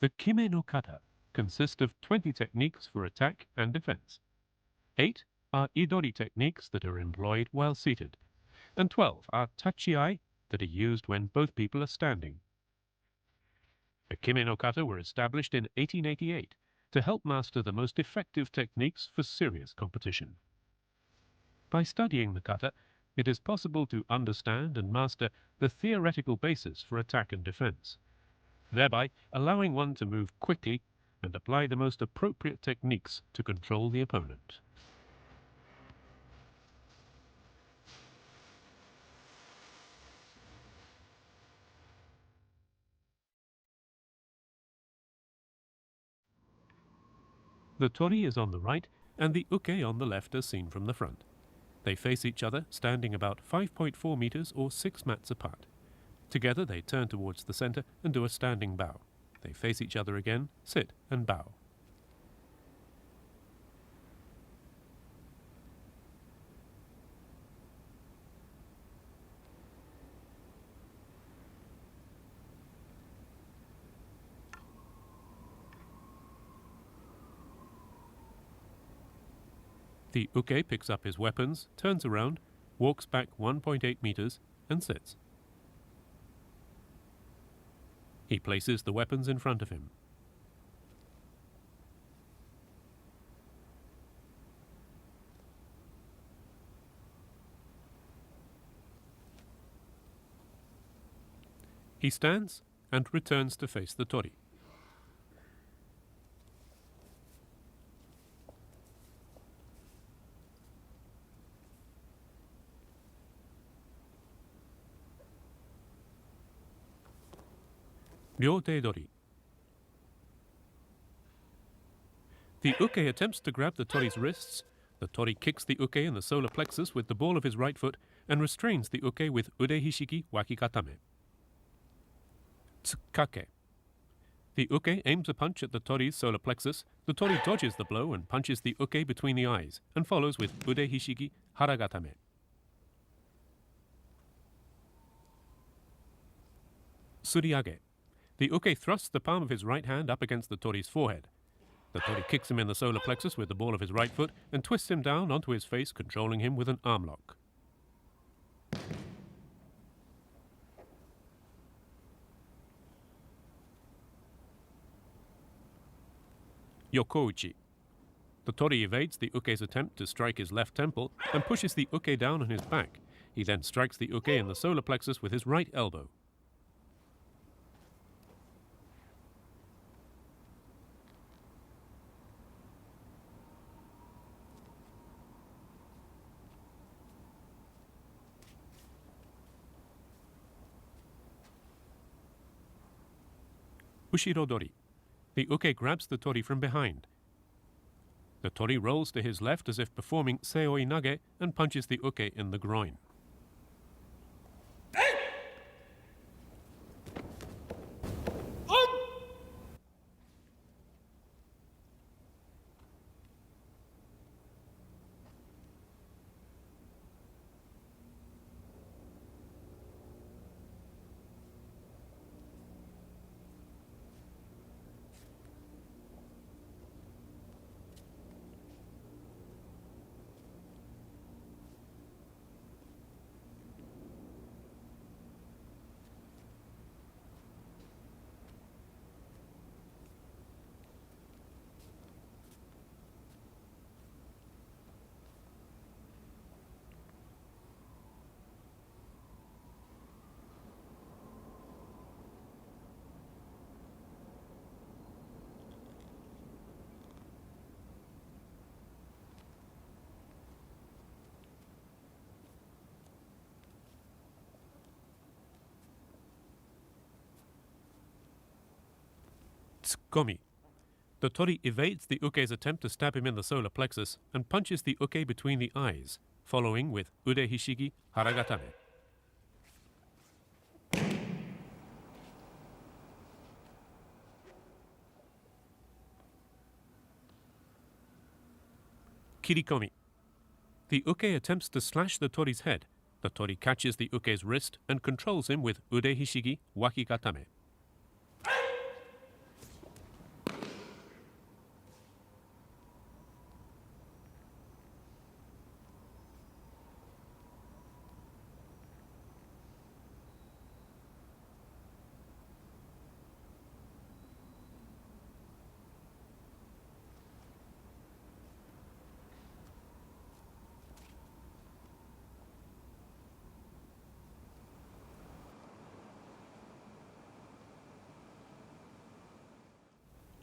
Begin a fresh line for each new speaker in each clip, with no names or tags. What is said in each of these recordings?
The Kime-no-Kata consist of 20 techniques for attack and defense. 8 are Idori techniques that are employed while seated, and 12 are Tachiai that are used when both people are standing. The Kime-no-Kata were established in 1888 to help master the most effective techniques for serious competition. By studying the kata, it is possible to understand and master the theoretical basis for attack and defense, thereby allowing one to move quickly and apply the most appropriate techniques to control the opponent. The tori is on the right and the uke on the left as seen from the front. They face each other, standing about 5.4 meters or 6 mats apart. Together they turn towards the center and do a standing bow. They face each other again, sit and bow. The uke picks up his weapons, turns around, walks back 1.8 meters and sits. He places the weapons in front of him. He stands and returns to face the tori. Idori. The uke attempts to grab the tori's wrists. The tori kicks the uke in the solar plexus with the ball of his right foot and restrains the uke with ude hishiki wakikatame. Tsukake. The uke aims a punch at the tori's solar plexus. The tori dodges the blow and punches the uke between the eyes and follows with ude hishiki haragatame. Suriage. The uke thrusts the palm of his right hand up against the tori's forehead. The tori kicks him in the solar plexus with the ball of his right foot and twists him down onto his face, controlling him with an arm lock. Yokouchi. The tori evades the uke's attempt to strike his left temple and pushes the uke down on his back. He then strikes the uke in the solar plexus with his right elbow. Ushirodori. The uke grabs the tori from behind. The tori rolls to his left as if performing seoi nage and punches the uke in the groin. Tsukomi. The tori evades the uke's attempt to stab him in the solar plexus and punches the uke between the eyes, following with ude hishigi haragatame. Kirikomi. The uke attempts to slash the tori's head. The tori catches the uke's wrist and controls him with ude hishigi wakikatame.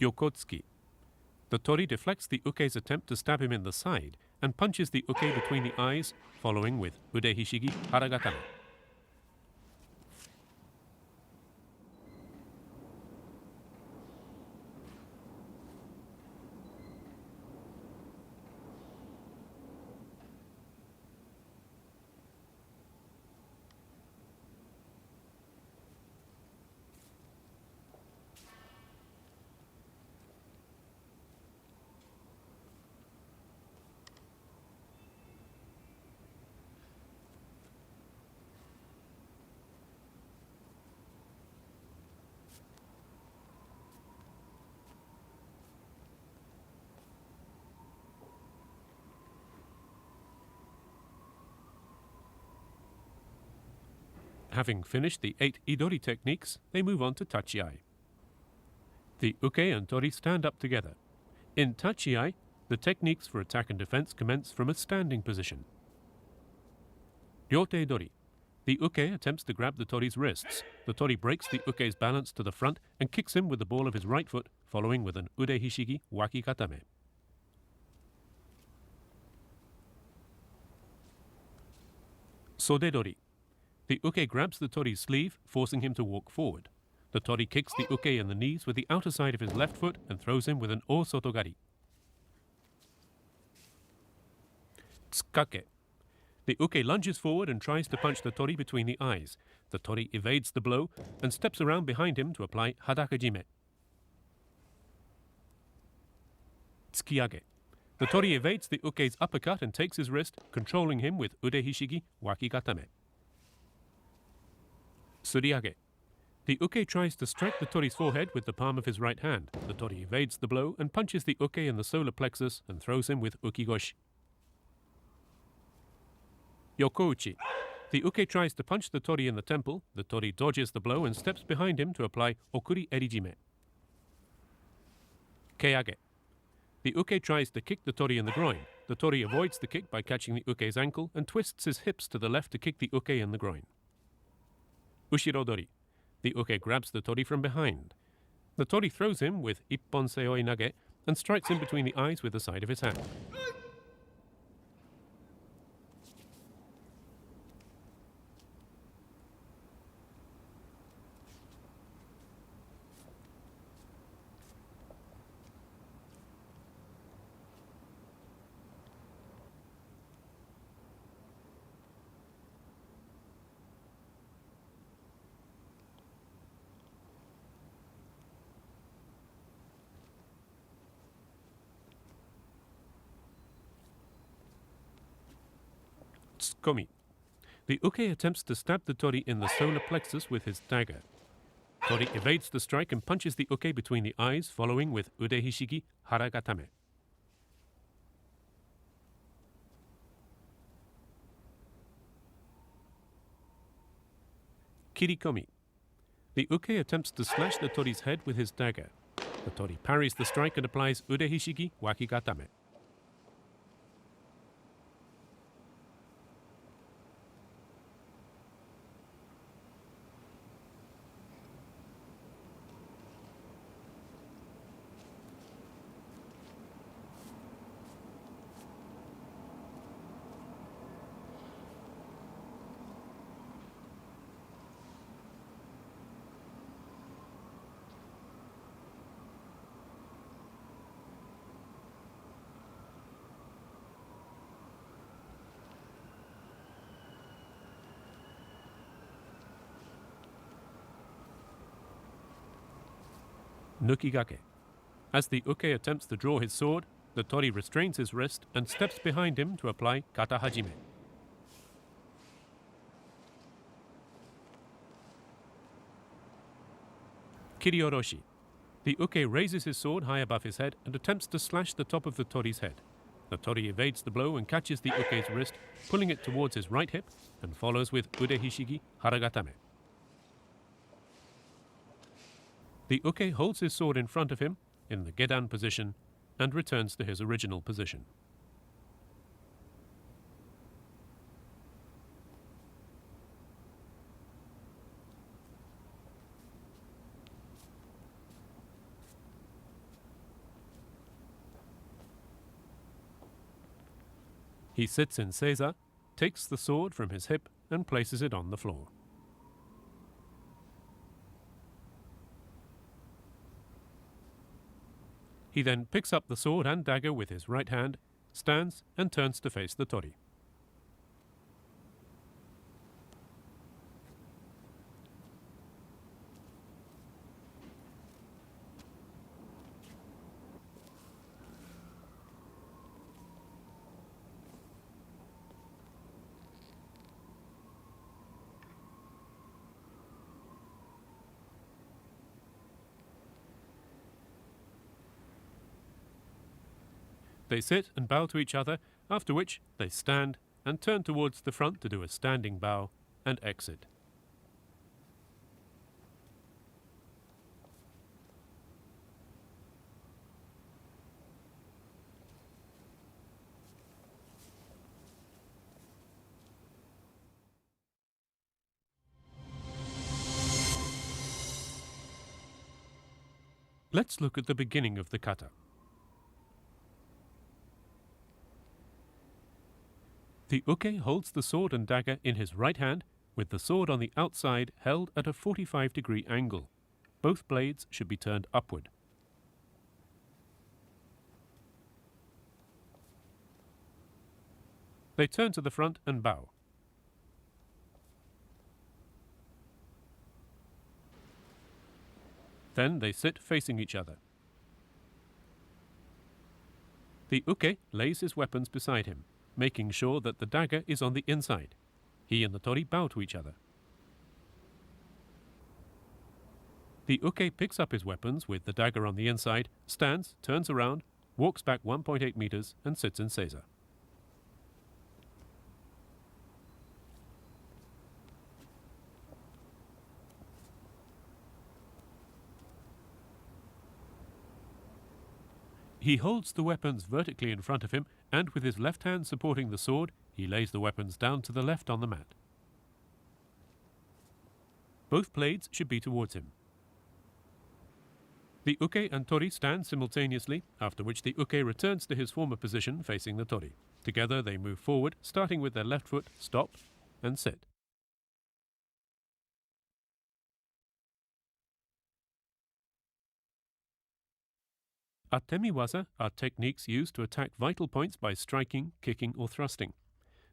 Yokotsuki. The tori deflects the uke's attempt to stab him in the side and punches the uke between the eyes, following with ude hishigi haragatame. Having finished the 8 Idori techniques, they move on to Tachiai. The uke and tori stand up together. In Tachiai, the techniques for attack and defense commence from a standing position. Ryote dori. The uke attempts to grab the tori's wrists. The tori breaks the uke's balance to the front and kicks him with the ball of his right foot, following with an ude hishigi waki katame. Sode dori. The uke grabs the tori's sleeve, forcing him to walk forward. The tori kicks the uke in the knees with the outer side of his left foot and throws him with an o sotogari. Tsukake. The uke lunges forward and tries to punch the tori between the eyes. The tori evades the blow and steps around behind him to apply hadakajime. Tsukiage. The tori evades the uke's uppercut and takes his wrist, controlling him with ude hishigi waki katame. Suriage. The uke tries to strike the tori's forehead with the palm of his right hand. The tori evades the blow and punches the uke in the solar plexus and throws him with ukigoshi. Yokouchi. The uke tries to punch the tori in the temple. The tori dodges the blow and steps behind him to apply okuri erijime. Keiage. The uke tries to kick the tori in the groin. The tori avoids the kick by catching the uke's ankle and twists his hips to the left to kick the uke in the groin. Ushiro dori. The uke grabs the tori from behind. The tori throws him with ippon seoi nage and strikes him between the eyes with the side of his hand. Tsukomi. The uke attempts to stab the tori in the solar plexus with his dagger. Tori evades the strike and punches the uke between the eyes, following with ude hishigi haragatame. Kirikomi. The uke attempts to slash the tori's head with his dagger. The tori parries the strike and applies ude hishigi waki katame. Nukigake. As the uke attempts to draw his sword, the tori restrains his wrist and steps behind him to apply kata hajime. Kirioroshi. The uke raises his sword high above his head and attempts to slash the top of the tori's head. The tori evades the blow and catches the uke's wrist, pulling it towards his right hip, and follows with ude hishigi haragatame. The uke holds his sword in front of him, in the gedan position, and returns to his original position. He sits in seiza, takes the sword from his hip and places it on the floor. He then picks up the sword and dagger with his right hand, stands and turns to face the tori. They sit and bow to each other, after which they stand and turn towards the front to do a standing bow and exit. Let's look at the beginning of the kata. The uke holds the sword and dagger in his right hand, with the sword on the outside held at a 45-degree angle. Both blades should be turned upward. They turn to the front and bow. Then they sit facing each other. The uke lays his weapons beside him, making sure that the dagger is on the inside. He and the tori bow to each other. The uke picks up his weapons with the dagger on the inside, stands, turns around, walks back 1.8 meters and sits in seiza. He holds the weapons vertically in front of him, and with his left hand supporting the sword, he lays the weapons down to the left on the mat. Both blades should be towards him. The uke and tori stand simultaneously, after which the uke returns to his former position facing the tori. Together they move forward, starting with their left foot, stop, and sit. Atemi-waza are techniques used to attack vital points by striking, kicking, or thrusting.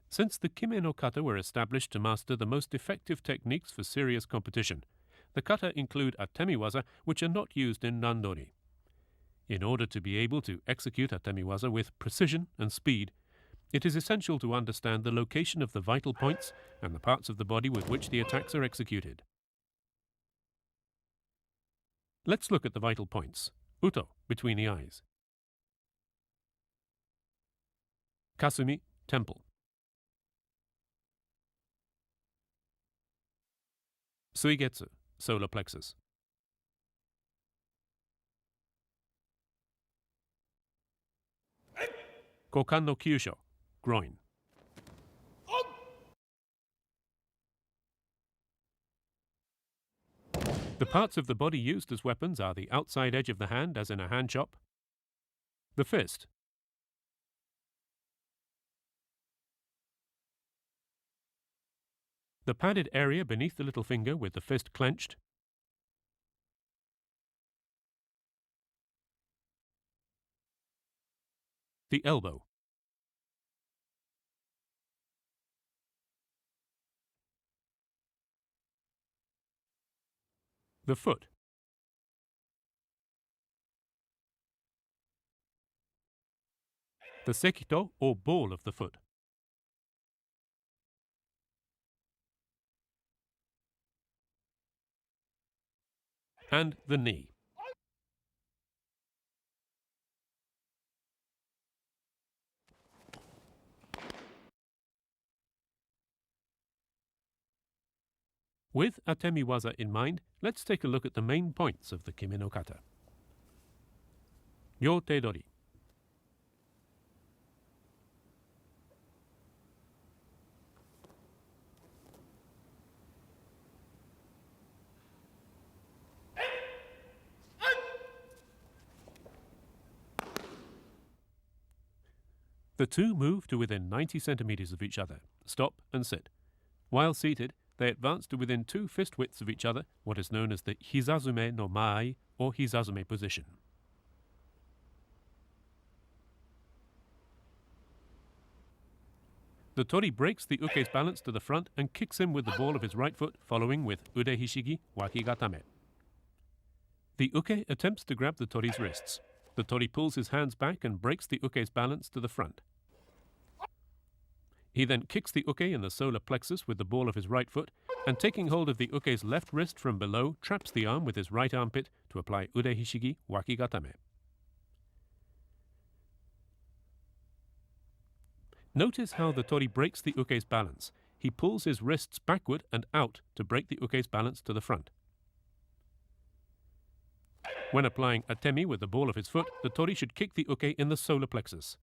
Since the Kime-no-Kata were established to master the most effective techniques for serious competition, the kata include atemi-waza, which are not used in randori. In order to be able to execute atemi-waza with precision and speed, it is essential to understand the location of the vital points and the parts of the body with which the attacks are executed. Let's look at the vital points. Uto, between the eyes. Kasumi, temple. Suigetsu, solar plexus. Kokan no Kyusho, groin. The parts of the body used as weapons are the outside edge of the hand, as in a hand chop, the fist, the padded area beneath the little finger with the fist clenched, the elbow, the foot, the sekito or ball of the foot, and the knee. With atemi-waza in mind, let's take a look at the main points of the Kime-no-Kata. Ryote-dori. The two move to within 90 centimeters of each other, stop and sit. While seated, they advance to within 2 fist widths of each other, what is known as the Hizazume no Mai or Hizazume position. The tori breaks the uke's balance to the front and kicks him with the ball of his right foot, following with ude hishigi wakigatame. The uke attempts to grab the tori's wrists. The tori pulls his hands back and breaks the uke's balance to the front. He then kicks the uke in the solar plexus with the ball of his right foot, and taking hold of the uke's left wrist from below, traps the arm with his right armpit to apply ude hishigi wakigatame. Notice how the tori breaks the uke's balance. He pulls his wrists backward and out to break the uke's balance to the front. When applying atemi with the ball of his foot, the tori should kick the uke in the solar plexus.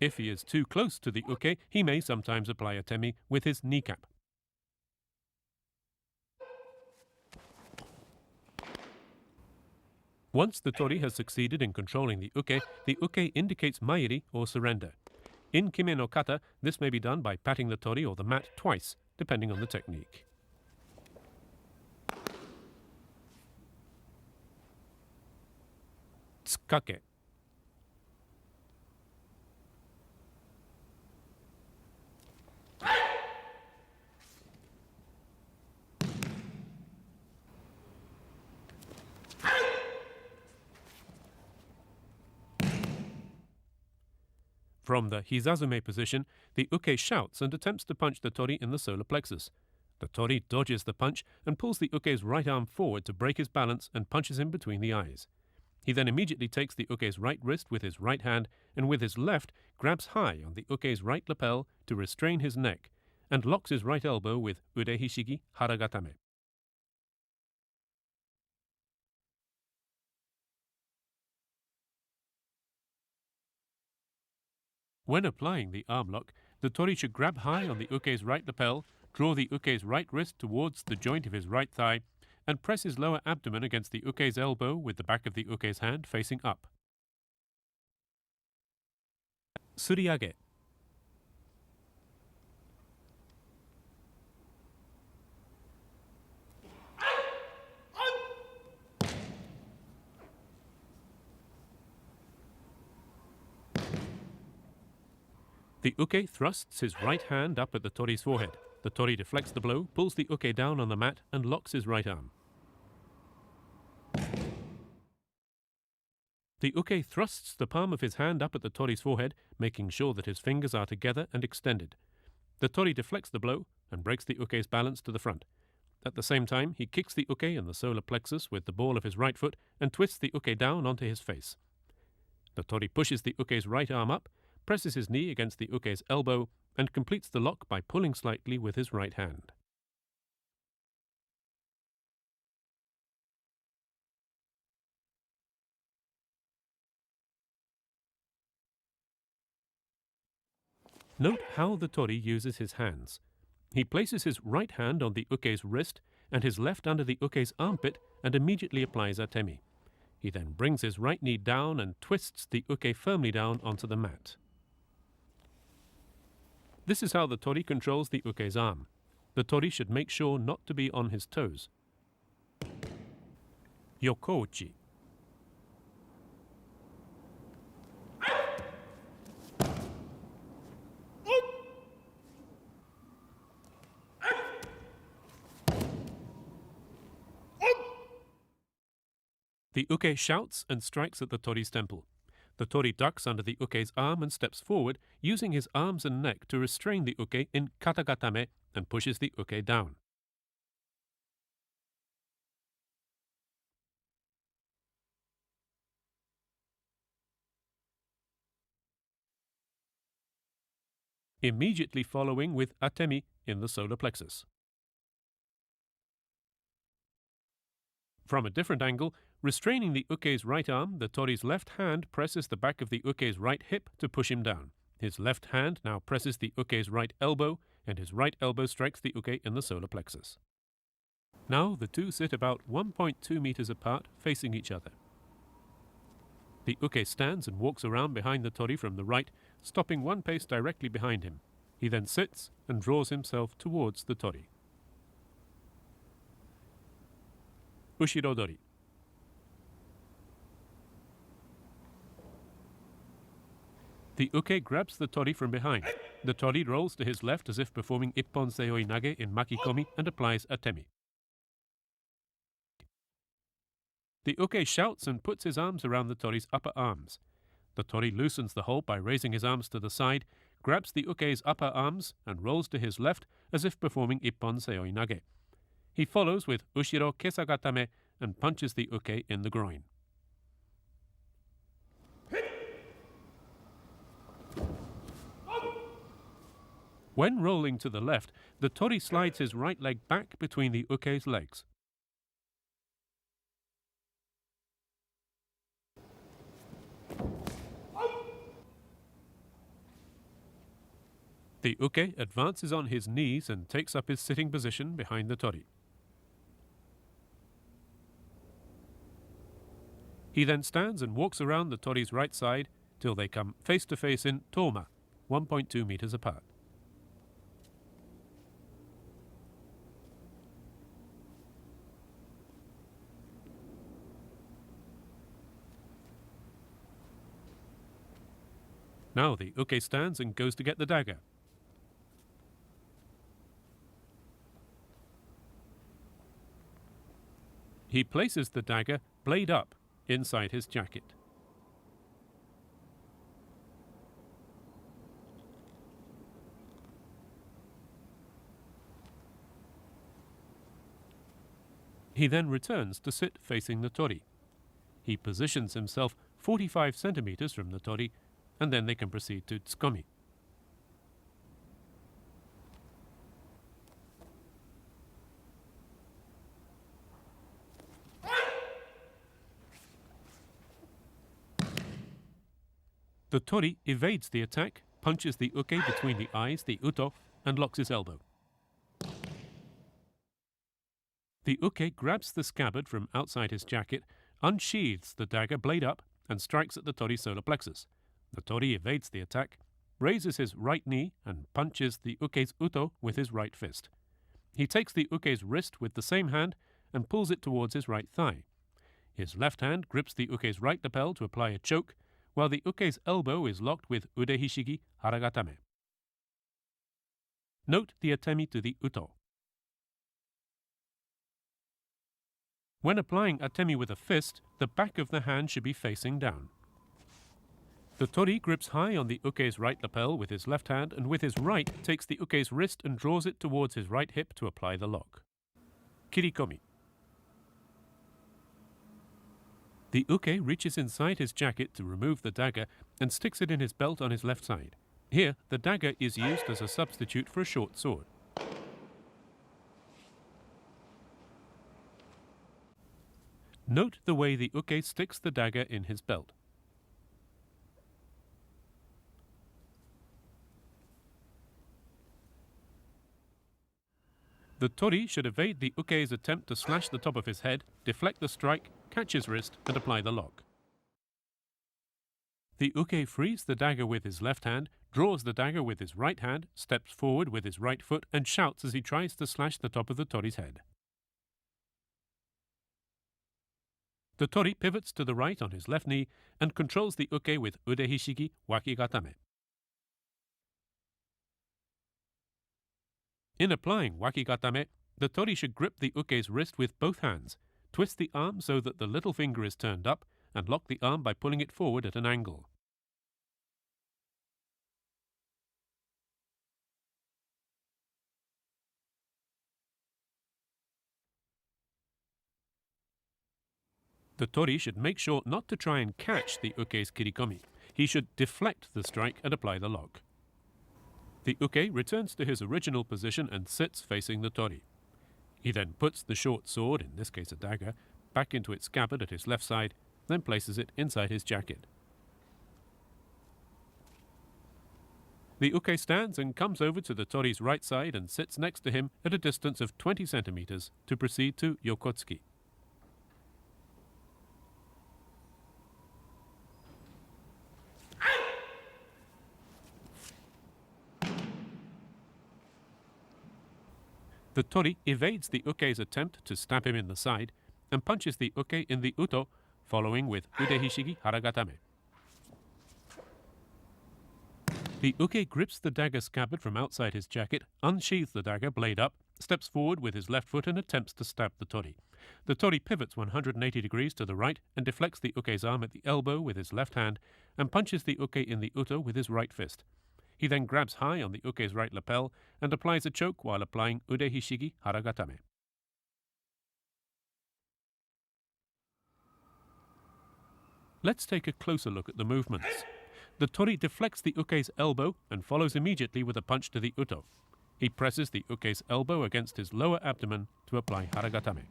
If he is too close to the uke, he may sometimes apply atemi with his kneecap. Once the tori has succeeded in controlling the uke indicates mairi or surrender. In Kime-no-Kata, this may be done by patting the tori or the mat twice, depending on the technique. Tsukake. From the Hizazume position, the uke shouts and attempts to punch the tori in the solar plexus. The tori dodges the punch and pulls the uke's right arm forward to break his balance and punches him between the eyes. He then immediately takes the uke's right wrist with his right hand and with his left grabs high on the uke's right lapel to restrain his neck and locks his right elbow with ude hishigi haragatame. When applying the arm lock, the tori should grab high on the uke's right lapel, draw the uke's right wrist towards the joint of his right thigh, and press his lower abdomen against the uke's elbow with the back of the uke's hand facing up. Suriage. The uke thrusts his right hand up at the tori's forehead. The tori deflects the blow, pulls the uke down on the mat, and locks his right arm. The uke thrusts the palm of his hand up at the tori's forehead, making sure that his fingers are together and extended. The tori deflects the blow and breaks the uke's balance to the front. At the same time, he kicks the uke in the solar plexus with the ball of his right foot and twists the uke down onto his face. The tori pushes the uke's right arm up, presses his knee against the uke's elbow, and completes the lock by pulling slightly with his right hand. Note how the tori uses his hands. He places his right hand on the uke's wrist and his left under the uke's armpit and immediately applies atemi. He then brings his right knee down and twists the uke firmly down onto the mat. This is how the tori controls the uke's arm. The tori should make sure not to be on his toes. Yokouchi. The uke shouts and strikes at the tori's temple. The tori ducks under the uke's arm and steps forward, using his arms and neck to restrain the uke in katagatame and pushes the uke down. Immediately following with atemi in the solar plexus. From a different angle, restraining the uke's right arm, the tori's left hand presses the back of the uke's right hip to push him down. His left hand now presses the uke's right elbow, and his right elbow strikes the uke in the solar plexus. Now the two sit about 1.2 meters apart, facing each other. The uke stands and walks around behind the tori from the right, stopping one pace directly behind him. He then sits and draws himself towards the tori. Ushirodori. The uke grabs the tori from behind. The tori rolls to his left as if performing ippon seoi nage in makikomi and applies atemi. The uke shouts and puts his arms around the tori's upper arms. The tori loosens the hold by raising his arms to the side, grabs the uke's upper arms and rolls to his left as if performing ippon seoi nage. He follows with ushiro kesagatame and punches the uke in the groin. When rolling to the left, the tori slides his right leg back between the uke's legs. The uke advances on his knees and takes up his sitting position behind the tori. He then stands and walks around the tori's right side till they come face to face in toma, 1.2 meters apart. Now the uke stands and goes to get the dagger. He places the dagger, blade up, inside his jacket. He then returns to sit facing the tori. He positions himself 45 centimeters from the tori, and then they can proceed to tsukomi. The tori evades the attack, punches the uke between the eyes, the uto, and locks his elbow. The uke grabs the scabbard from outside his jacket, unsheathes the dagger blade up, and strikes at the tori's solar plexus. The tori evades the attack, raises his right knee, and punches the uke's uto with his right fist. He takes the uke's wrist with the same hand and pulls it towards his right thigh. His left hand grips the uke's right lapel to apply a choke, while the uke's elbow is locked with ude hishigi haragatame. Note the atemi to the uto. When applying atemi with a fist, the back of the hand should be facing down. The tori grips high on the uke's right lapel with his left hand and with his right takes the uke's wrist and draws it towards his right hip to apply the lock. Kirikomi. The uke reaches inside his jacket to remove the dagger and sticks it in his belt on his left side. Here, the dagger is used as a substitute for a short sword. Note the way the uke sticks the dagger in his belt. The tori should evade the uke's attempt to slash the top of his head, deflect the strike, catch his wrist, and apply the lock. The uke frees the dagger with his left hand, draws the dagger with his right hand, steps forward with his right foot, and shouts as he tries to slash the top of the tori's head. The tori pivots to the right on his left knee and controls the uke with ude hishigi wakigatame. In applying wakigatame, the tori should grip the uke's wrist with both hands, twist the arm so that the little finger is turned up, and lock the arm by pulling it forward at an angle. The tori should make sure not to try and catch the uke's kirikomi. He should deflect the strike and apply the lock. The uke returns to his original position and sits facing the tori. He then puts the short sword, in this case a dagger, back into its scabbard at his left side, then places it inside his jacket. The uke stands and comes over to the tori's right side and sits next to him at a distance of 20 centimeters to proceed to yokotsuki. The tori evades the uke's attempt to stab him in the side and punches the uke in the uto, following with ude hishigi haragatame. The uke grips the dagger scabbard from outside his jacket, unsheathes the dagger blade up, steps forward with his left foot and attempts to stab the tori. The tori pivots 180 degrees to the right and deflects the uke's arm at the elbow with his left hand and punches the uke in the uto with his right fist. He then grabs high on the uke's right lapel and applies a choke while applying ude hishigi haragatame. Let's take a closer look at the movements. The tori deflects the uke's elbow and follows immediately with a punch to the uto. He presses the uke's elbow against his lower abdomen to apply haragatame.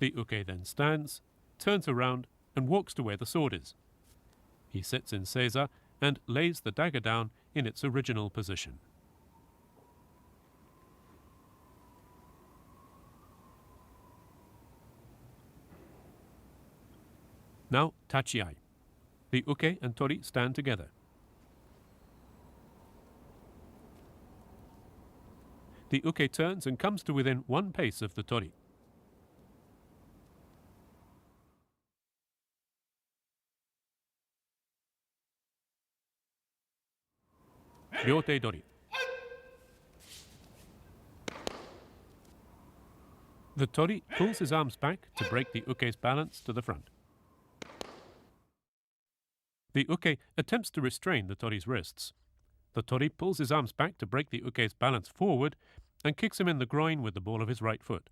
The uke then stands, turns around, and walks to where the sword is. He sits in seiza and lays the dagger down in its original position. Now Tachiai. The uke and tori stand together. The uke turns and comes to within one pace of the tori. Ryote dori. The tori pulls his arms back to break the uke's balance to the front. The uke attempts to restrain the tori's wrists. The tori pulls his arms back to break the uke's balance forward and kicks him in the groin with the ball of his right foot.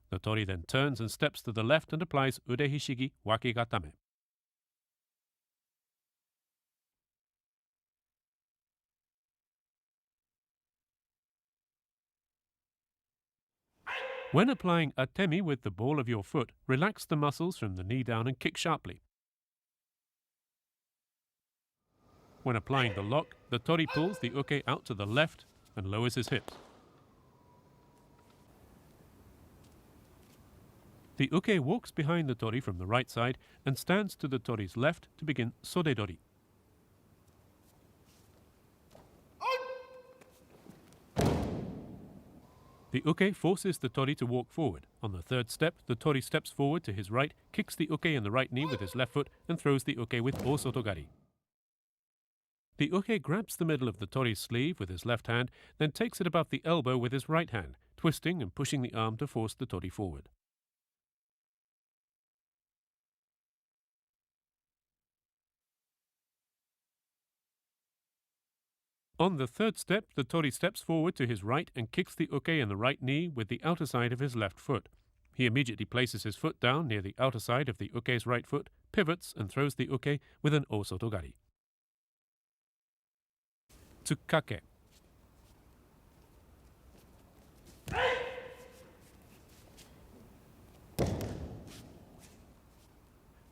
The tori then turns and steps to the left and applies ude hishigi wakigatame. When applying atemi with the ball of your foot, relax the muscles from the knee down and kick sharply. When applying the lock, the tori pulls the uke out to the left and lowers his hips. The uke walks behind the tori from the right side and stands to the tori's left to begin sodedori. The uke forces the tori to walk forward. On the third step, the tori steps forward to his right, kicks the uke in the right knee with his left foot and throws the uke with osotogari. The uke grabs the middle of the tori's sleeve with his left hand, then takes it above the elbow with his right hand, twisting and pushing the arm to force the tori forward. On the third step, the tori steps forward to his right and kicks the uke in the right knee with the outer side of his left foot. He immediately places his foot down near the outer side of the uke's right foot, pivots and throws the uke with an osotogari. Tsukake.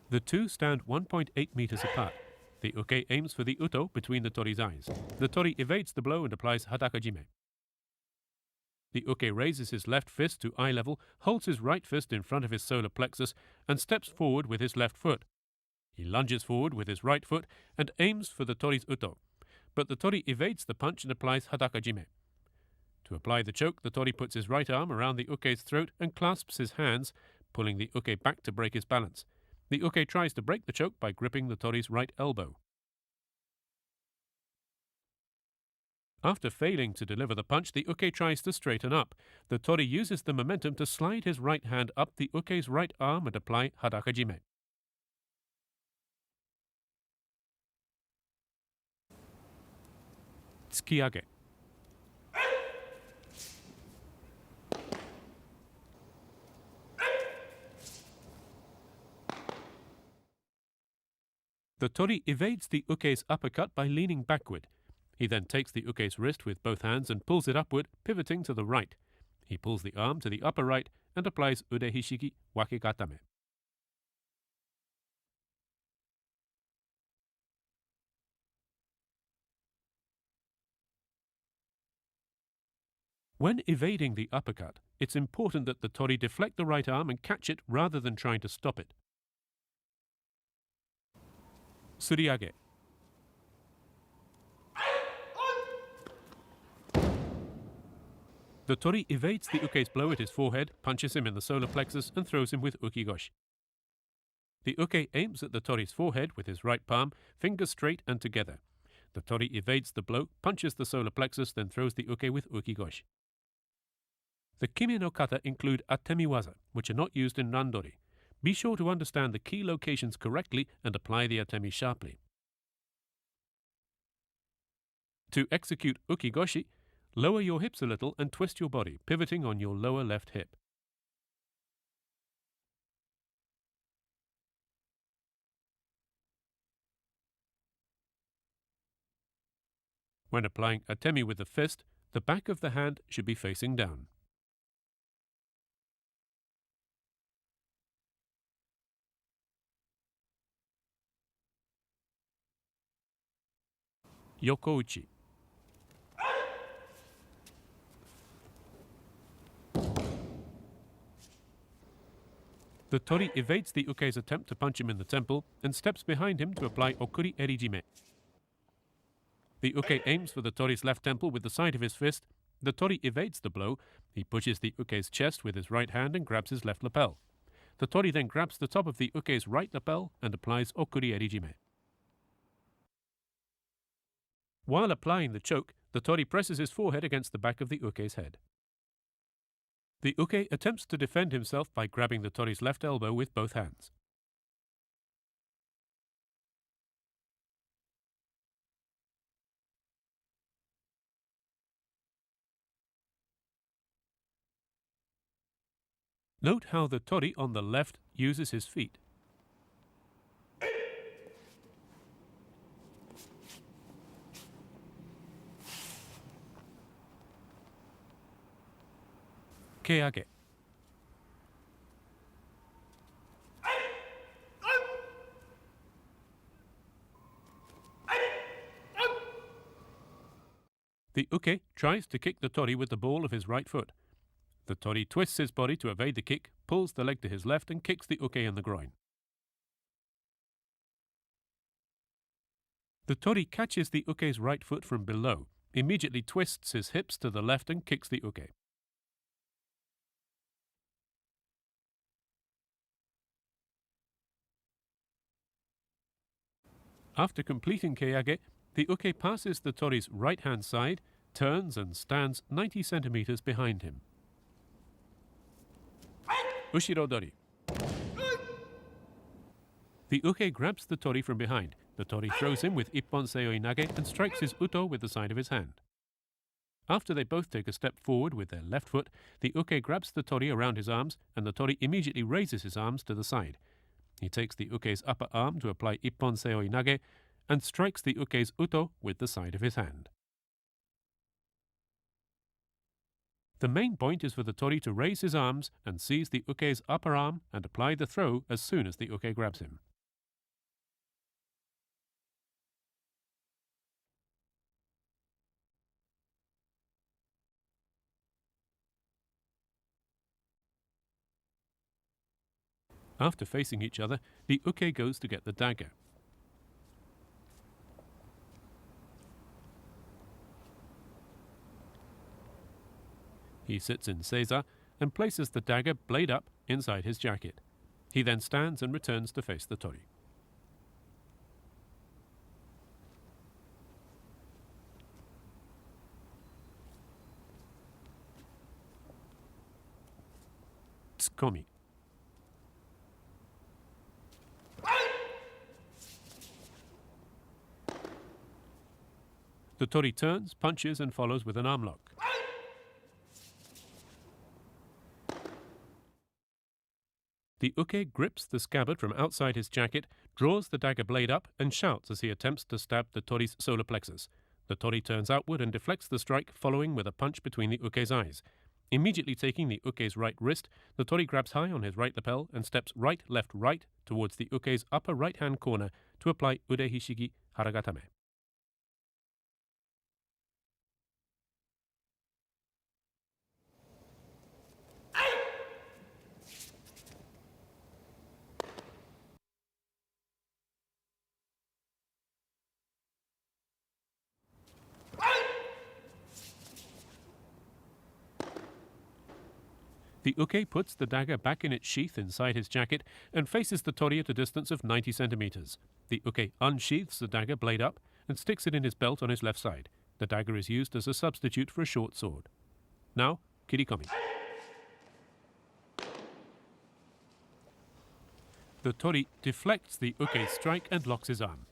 The two stand 1.8 meters apart. The uke aims for the uto between the tori's eyes. The tori evades the blow and applies hatakajime. The uke raises his left fist to eye level, holds his right fist in front of his solar plexus, and steps forward with his left foot. He lunges forward with his right foot and aims for the tori's uto. But the tori evades the punch and applies hatakajime. To apply the choke, the tori puts his right arm around the uke's throat and clasps his hands, pulling the uke back to break his balance. The uke tries to break the choke by gripping the tori's right elbow. After failing to deliver the punch, the uke tries to straighten up. The tori uses the momentum to slide his right hand up the uke's right arm and apply hatakajime. Tsukiage. The tori evades the uke's uppercut by leaning backward. He then takes the uke's wrist with both hands and pulls it upward, pivoting to the right. He pulls the arm to the upper right and applies ude hishigi wakigatame. When evading the uppercut, it's important that the tori deflect the right arm and catch it rather than trying to stop it. Suriage. The tori evades the uke's blow at his forehead, punches him in the solar plexus, and throws him with ukigoshi. The uke aims at the tori's forehead with his right palm, fingers straight and together. The tori evades the blow, punches the solar plexus, then throws the uke with ukigoshi. The Kime-no-Kata include atemi-waza, which are not used in randori. Be sure to understand the key locations correctly and apply the atemi sharply. To execute ukigoshi, lower your hips a little and twist your body, pivoting on your lower left hip. When applying atemi with the fist, the back of the hand should be facing down. Yokouchi. The tori evades the uke's attempt to punch him in the temple and steps behind him to apply okuri erijime. The uke aims for the tori's left temple with the side of his fist. The tori evades the blow. He pushes the uke's chest with his right hand and grabs his left lapel. The tori then grabs the top of the uke's right lapel and applies okuri erijime. While applying the choke, the tori presses his forehead against the back of the uke's head. The uke attempts to defend himself by grabbing the tori's left elbow with both hands. Note how the tori on the left uses his feet. Keage. The uke tries to kick the tori with the ball of his right foot. The tori twists his body to evade the kick, pulls the leg to his left, and kicks the uke in the groin. The tori catches the uke's right foot from below, immediately twists his hips to the left and kicks the uke. After completing keage, the uke passes the tori's right-hand side, turns and stands 90 centimeters behind him. Ushiro-dori. The uke grabs the tori from behind. The tori throws him with ippon seoi nage and strikes his uto with the side of his hand. After they both take a step forward with their left foot, the uke grabs the tori around his arms, and the tori immediately raises his arms to the side. He takes the uke's upper arm to apply ippon seoi nage and strikes the uke's uto with the side of his hand. The main point is for the tori to raise his arms and seize the uke's upper arm and apply the throw as soon as the uke grabs him. After facing each other, the uke goes to get the dagger. He sits in seiza and places the dagger blade up inside his jacket. He then stands and returns to face the tori. Tsukomi. The tori turns, punches, and follows with an arm lock. The uke grips the scabbard from outside his jacket, draws the dagger blade up, and shouts as he attempts to stab the tori's solar plexus. The tori turns outward and deflects the strike, following with a punch between the uke's eyes. Immediately taking the uke's right wrist, the tori grabs high on his right lapel and steps right, left, right towards the uke's upper right-hand corner to apply ude hishigi haragatame. The uke puts the dagger back in its sheath inside his jacket and faces the tori at a distance of 90 centimeters. The uke unsheaths the dagger blade up and sticks it in his belt on his left side. The dagger is used as a substitute for a short sword. Now, kirikomi. The tori deflects the uke's strike and locks his arm.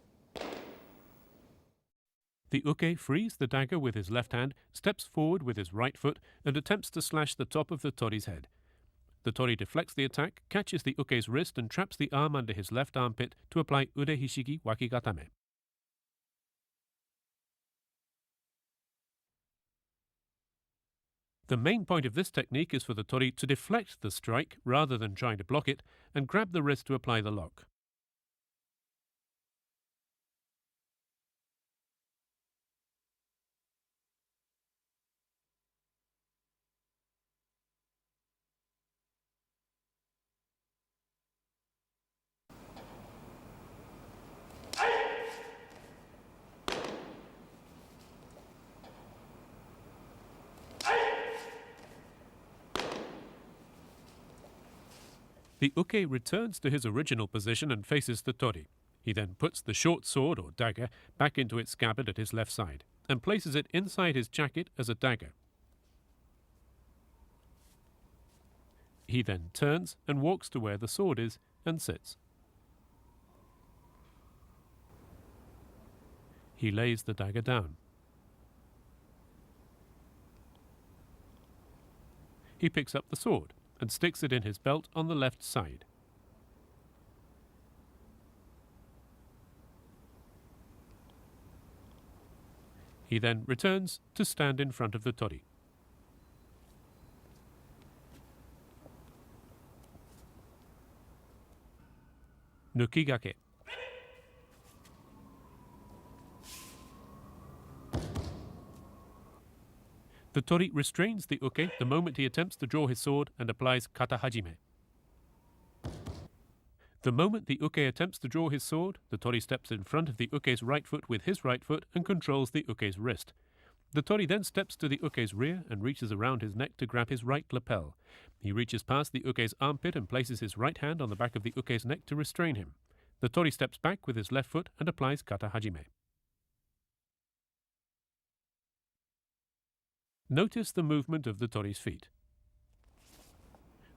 The uke frees the dagger with his left hand, steps forward with his right foot, and attempts to slash the top of the tori's head. The tori deflects the attack, catches the uke's wrist, and traps the arm under his left armpit to apply ude hishigi wakigatame. The main point of this technique is for the tori to deflect the strike rather than trying to block it, and grab the wrist to apply the lock. The uke returns to his original position and faces the tori. He then puts the short sword or dagger back into its scabbard at his left side and places it inside his jacket as a dagger. He then turns and walks to where the sword is and sits. He lays the dagger down. He picks up the sword and sticks it in his belt on the left side. He then returns to stand in front of the tori. Nukigake. The tori restrains the uke the moment he attempts to draw his sword and applies kata hajime. The moment the uke attempts to draw his sword, the tori steps in front of the uke's right foot with his right foot and controls the uke's wrist. The tori then steps to the uke's rear and reaches around his neck to grab his right lapel. He reaches past the uke's armpit and places his right hand on the back of the uke's neck to restrain him. The tori steps back with his left foot and applies kata hajime. Notice the movement of the tori's feet.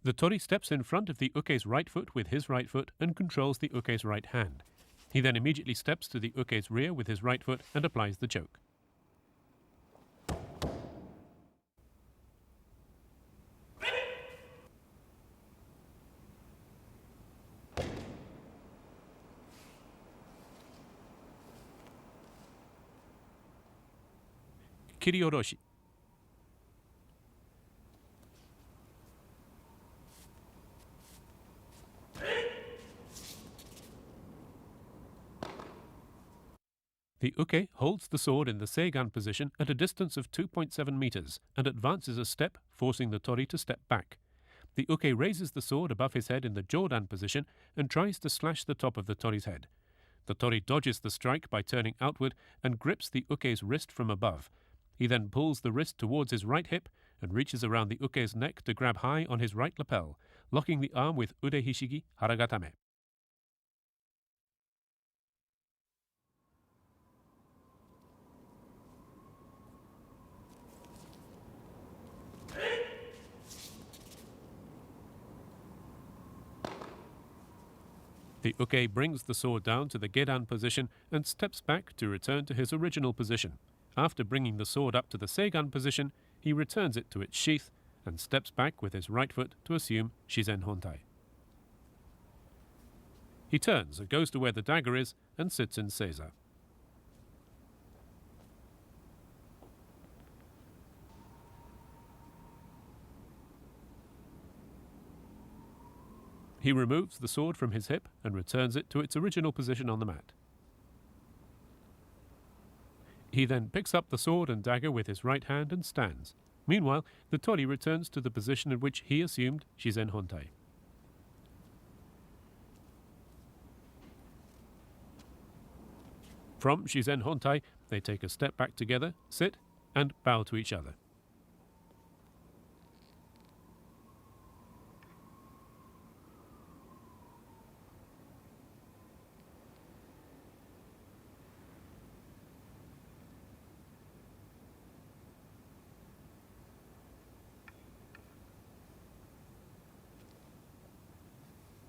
The tori steps in front of the uke's right foot with his right foot and controls the uke's right hand. He then immediately steps to the uke's rear with his right foot and applies the choke. Kirioroshi. The uke holds the sword in the seigan position at a distance of 2.7 meters and advances a step, forcing the tori to step back. The uke raises the sword above his head in the jodan position and tries to slash the top of the tori's head. The tori dodges the strike by turning outward and grips the uke's wrist from above. He then pulls the wrist towards his right hip and reaches around the uke's neck to grab high on his right lapel, locking the arm with ude hishigi haragatame. The uke brings the sword down to the gedan position and steps back to return to his original position. After bringing the sword up to the seigan position, he returns it to its sheath and steps back with his right foot to assume shizen hontai. He turns and goes to where the dagger is and sits in seiza. He removes the sword from his hip and returns it to its original position on the mat. He then picks up the sword and dagger with his right hand and stands. Meanwhile, the tori returns to the position in which he assumed shizen hontai. From shizen hontai, they take a step back together, sit, and bow to each other.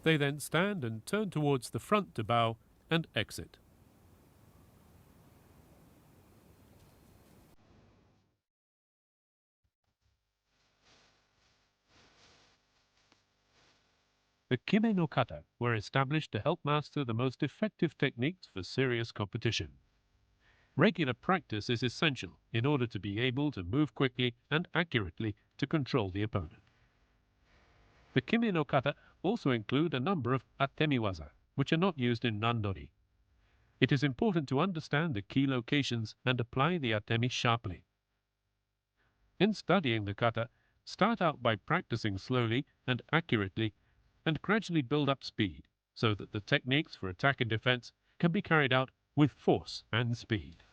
They then stand and turn towards the front to bow and exit. The Kime-no-Kata were established to help master the most effective techniques for serious competition. Regular practice is essential in order to be able to move quickly and accurately to control the opponent. The Kime-no-Kata also include a number of atemi-waza, which are not used in randori. It is important to understand the key locations and apply the atemi sharply. In studying the kata, start out by practicing slowly and accurately and gradually build up speed so that the techniques for attack and defense can be carried out with force and speed.